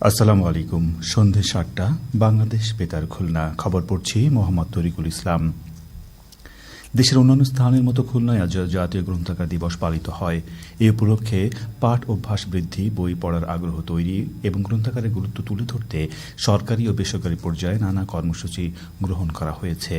আসসালামু আলাইকুম। সন্ধ্যে ৭টা, বাংলাদেশ বেতার খুলনা। খবর পড়ছি মোহাম্মদ তরিকুল ইসলাম। দেশের অন্যান্য স্থানের মতো খুলনায় আজ জাতীয় গ্রন্থাগার দিবস পালিত হয়। এই উপলক্ষে পাঠ অভ্যাস বৃদ্ধি, বই পড়ার আগ্রহ তৈরি এবং গ্রন্থাগারের গুরুত্ব তুলে ধরতে সরকারি ও বেসরকারি পর্যায়ে নানা কর্মসূচি গ্রহণ করা হয়েছে।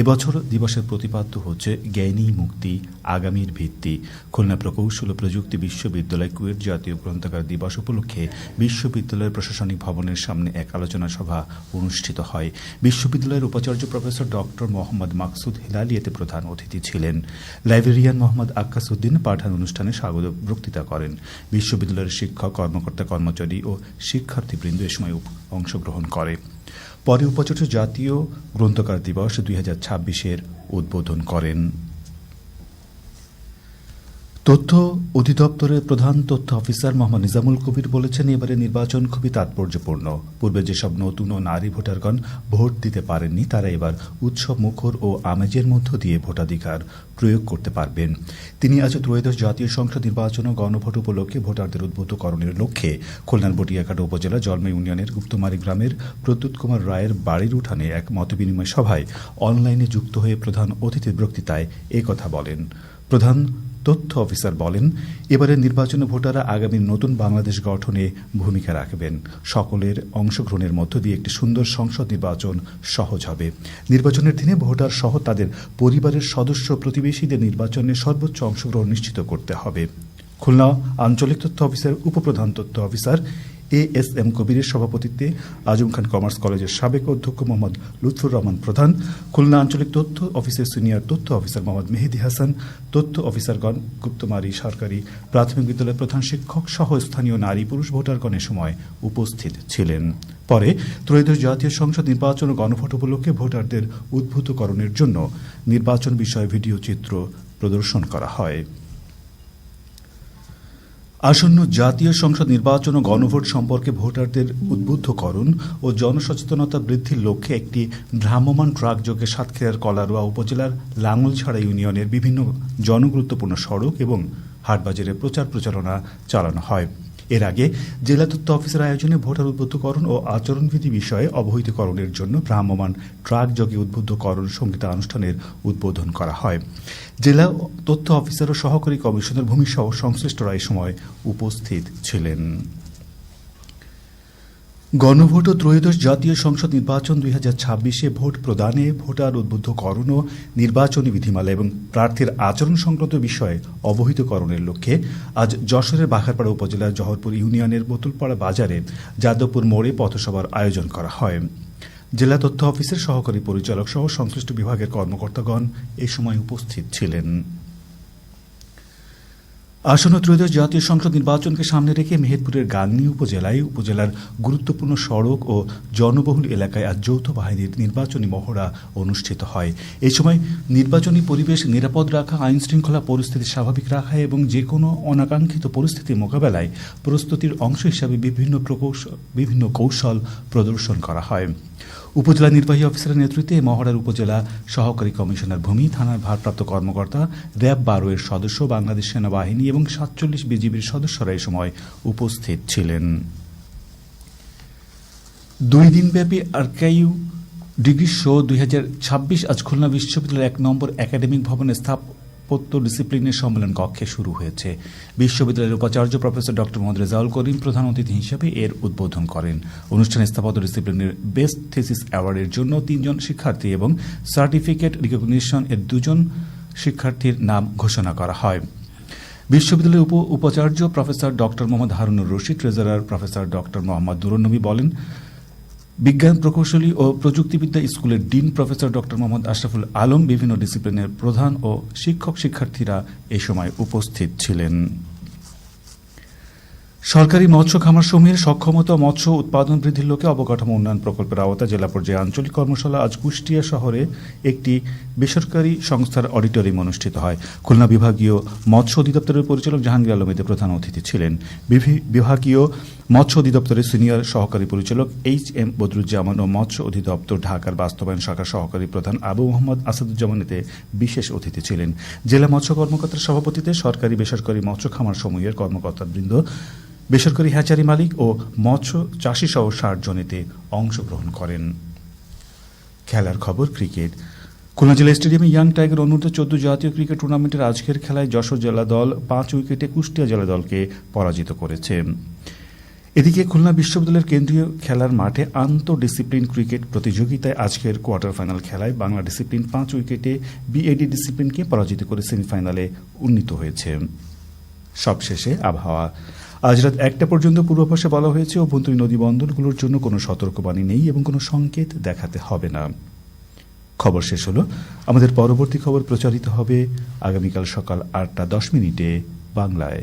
এবছর দিবসের প্রতিপাদ্য হচ্ছে জ্ঞানী মুক্তি, আগামীর ভিত্তি। খুলনা প্রকৌশল ও প্রযুক্তি বিশ্ববিদ্যালয় কুয়েট জাতীয় গ্রন্থাগার দিবস উপলক্ষে বিশ্ববিদ্যালয়ের প্রশাসনিক ভবনের সামনে এক আলোচনা সভা অনুষ্ঠিত হয়। বিশ্ববিদ্যালয়ের উপাচার্য প্রফেসর ডক্টর মোহাম্মদ মাকসুদ হেলালি এতে প্রধান অতিথি ছিলেন। লাইব্রেরিয়ান মোহাম্মদ আক্কাস উদ্দিন পাঠান অনুষ্ঠানে স্বাগত বক্তৃতা করেন। বিশ্ববিদ্যালয়ের শিক্ষক, কর্মকর্তা, কর্মচারী ও শিক্ষার্থীবৃন্দ এ সময় অংশগ্রহণ করে। পরে উপাচার্য জাতীয় গ্রন্থাগার দিবস ২০২৬-এর উদ্বোধন করেন। তথ্য অধিদপ্তরের প্রধান তথ্য অফিসার মোহাম্মদ নিজামুল কবির বলেছেন, এবারে নির্বাচন খুবই তাৎপর্যপূর্ণ। পূর্বে যেসব নতুন ও নারী ভোটারগণ ভোট দিতে পারেননি, তারা এবার উৎসব মুখর ও আমেজের মধ্য দিয়ে ভোটাধিকার প্রয়োগ করতে পারবেন। তিনি আজ ত্রয়োদশ জাতীয় সংসদ নির্বাচন ও গণভোট উপলক্ষে ভোটারদের উদ্বুদ্ধকরণের লক্ষ্যে খুলনার বটিয়াঘাট উপজেলা জলমাই ইউনিয়নের গুপ্তমারি গ্রামের প্রদ্যুৎ কুমার রায়ের বাড়ির উঠানে এক মতবিনিময় সভায় অনলাইনে যুক্ত হয়ে প্রধান অতিথির বক্তৃতায় একথা বলেন। প্রধান তথ্য অফিসার বলেন, এবারের নির্বাচনে ভোটাররা আগামী নতুন বাংলাদেশ গঠনে ভূমিকা রাখবেন। সকলের অংশগ্রহণের মধ্য দিয়ে একটি সুন্দর সংসদ নির্বাচন সহজ হবে। নির্বাচনের দিনে ভোটার সহ তাদের পরিবারের সদস্য প্রতিবেশীদের নির্বাচনে সর্বোচ্চ অংশগ্রহণ নিশ্চিত করতে হবে। খুলনা আঞ্চলিক তথ্য অফিসের উপপ্রধান তথ্য অফিসার ASM কবিরের সভাপতিত্বে আজম খান কমার্স কলেজের সাবেক অধ্যক্ষ মোহাম্মদ লুৎফুর রহমান প্রধান, খুলনা আঞ্চলিক তথ্য অফিসের সিনিয়র তথ্য অফিসার মোহাম্মদ মেহেদি হাসান, তথ্য অফিসারগণ, গুপ্তমারি সরকারি প্রাথমিক বিদ্যালয়ের প্রধান শিক্ষক সহ স্থানীয় নারী পুরুষ ভোটারগণ এ সময় উপস্থিত ছিলেন। পরে ত্রয়োদশ জাতীয় সংসদ নির্বাচন ও গণভোট উপলক্ষে ভোটারদের উদ্বুদ্ধকরণের জন্য নির্বাচন বিষয়ে ভিডিও চিত্র প্রদর্শন করা হয়। আসন্ন জাতীয় সংসদ নির্বাচন ও গণভোট সম্পর্কে ভোটারদের উদ্বুদ্ধকরণ ও জনসচেতনতা বৃদ্ধির লক্ষ্যে একটি ভ্রাম্যমাণ ট্রাকযোগে সাতক্ষীরার কলারোয়া উপজেলার লাঙ্গলছড়া ইউনিয়নের বিভিন্ন জনগুরুত্বপূর্ণ সড়ক এবং হাটবাজারে প্রচার প্রচারণা চালানো হয়। এর আগে জেলা তথ্য অফিসের আয়োজনে ভোটার উদ্বুদ্ধকরণ ও আচরণবিধি বিষয়ে অবহিতকরণের জন্য ভ্রাম্যমাণ ট্রাকযোগে উদ্বুদ্ধকরণ সঙ্গীতানুষ্ঠানের উদ্বোধন করা হয়। জেলা তথ্য অফিসার ও সহকারী কমিশনার ভূমি সহ সংশ্লিষ্টরা এ সময় উপস্থিত ছিলেন। গণভোট ও ত্রয়োদশ জাতীয় সংসদ নির্বাচন ২০২৬-এ ভোট প্রদানে ভোটার উদ্বুদ্ধকরণ ও নির্বাচনী বিধিমালা এবং প্রার্থীর আচরণ সংক্রান্ত বিষয়ে অবহিতকরণের লক্ষ্যে আজ যশোরের বাঘারপাড়া উপজেলার জহরপুর ইউনিয়নের বোতলপাড়া বাজারে যাদবপুর মোড়ে পথসভার আয়োজন করা হয়। জেলা তথ্য অফিসের সহকারী পরিচালক সহ সংশ্লিষ্ট বিভাগের কর্মকর্তাগণ এ সময় উপস্থিত ছিলেন। আসন্ন ত্রয়োদশ জাতীয় সংসদ নির্বাচনকে সামনে রেখে মেহেরপুরের গাংনী উপজেলার গুরুত্বপূর্ণ সড়ক ও জনবহুল এলাকায় আজ যৌথ বাহিনীর নির্বাচনী মহড়া অনুষ্ঠিত হয়। এই সময় নির্বাচনী পরিবেশ নিরাপদ রাখা, আইন শৃঙ্খলা পরিস্থিতি স্বাভাবিক রাখা এবং যে কোনো অনাকাঙ্ক্ষিত পরিস্থিতি মোকাবেলায় প্রস্তুতির অংশ হিসাবে বিভিন্ন কৌশল প্রদর্শন করা হয়। উপজেলা নির্বাহী অফিসারের নেতৃত্বে মহড়ার উপজেলা সহকারী কমিশনার ভূমি, থানার ভারপ্রাপ্ত কর্মকর্তা, র্যাব 12 এর সদস্য, বাংলাদেশ সেনাবাহিনী এবং 47 বিজিবির সদস্যরা এ সময় উপস্থিত ছিলেন। 2 দিনব্যাপী আর্কাইভ ডিগ্রি শো 2026 আজ খুলনা বিশ্ববিদ্যালয়ের 1 নম্বর একাডেমিক ভবনে স্থাপত্য ডিসিপ্লিনের সম্মেলন কক্ষে শুরু হয়েছে। বিশ্ববিদ্যালয়ের উপাচার্য প্রফেসর ডক্টর মোহাম্মদ রেজাউল করিম প্রধান অতিথি হিসেবে এর উদ্বোধন করেন। অনুষ্ঠানে স্থাপত্য ডিসিপ্লিনের বেস্ট থিসিস অ্যাওয়ার্ডের জন্য 3 জন শিক্ষার্থী এবং সার্টিফিকেট রিকগনিশন এর 2 জন শিক্ষার্থীর নাম ঘোষণা করা হয়। বিশ্ববিদ্যালয়ের উপাচার্য professor doctor Mohammad Harunur Rashid, treasurer professor doctor Mohammad Durunnabi বলেন, বিজ্ঞান প্রকৌশলী ও প্রযুক্তিবিদ্যা স্কুলের dean professor doctor Mohammad Ashraful Alam, বিভিন্ন ডিসিপ্লিনের প্রধান ও শিক্ষার্থীরা এ সময় উপস্থিত ছিলেন। সরকারি মৎস্য খামারসমূহের সক্ষমতা মৎস্য উৎপাদন বৃদ্ধির লক্ষ্যে অবকাঠামো উন্নয়ন প্রকল্পের আওতায় জেলা পর্যায়ে আঞ্চলিক কর্মশালা আজ কুষ্টিয়া শহরে একটি বেসরকারি সংস্থার অডিটোরিয়াম অনুষ্ঠিত হয়। খুলনা বিভাগীয় মৎস্য অধিদপ্তরের পরিচালক জাহাঙ্গীর আলম এতে প্রধান অতিথি ছিলেন। বিভাগীয় মৎস্য অধিদপ্তরের সিনিয়র সহকারী পরিচালক HM বদরুজ্জামান ও মৎস্য অধিদপ্তর ঢাকার বাস্তবায়ন শাখার সহকারী প্রধান আবু মোহাম্মদ আসাদুজ্জামান এতে বিশেষ অতিথি ছিলেন। জেলা মৎস্য কর্মকর্তার সভাপতিত্বে সরকারি বেসরকারি মৎস্য খামার সমূহের কর্মকর্তাবৃন্দ বেসরকারি হ্যাচারি মালিক ও মৎস্য চাষী সহ ৬০ জন এতে অংশগ্রহণ করেন। খেলার খবর ক্রিকেট। খুলনা জেলা স্টেডিয়ামে ইয়াং টাইগার অনূর্ধ্ব ১৪ জাতীয় ক্রিকেট টুর্নামেন্টের আজকের খেলায় যশোর জেলা দল ৫ উইকেটে কুষ্টিয়া জেলা দলকে পরাজিত করেছে। এদিকে খুলনা বিশ্ববিদ্যালয়ের কেন্দ্রীয় খেলার মাঠে আন্তঃডিসিপ্লিন ক্রিকেট প্রতিযোগিতায় আজকের কোয়ার্টার ফাইনাল খেলায় বাংলা ডিসিপ্লিন ৫ উইকেটে বিএডি ডিসিপ্লিনকে পরাজিত করে সেমিফাইনালে উন্নীত হয়েছে। সবশেষে আবহাওয়া। আজ রাত ১টা পর্যন্ত পূর্বাভাসে বলা হয়েছে অভ্যন্তরীণ নদী বন্দরগুলোর জন্য কোনো সতর্কবাণী নেই এবং কোনো সংকেত দেখাতে হবে না। খবর শেষ হলো। আমাদের পরবর্তী খবর প্রচারিত হবে আগামীকাল সকাল ৮টা ১০ মিনিটে বাংলায়।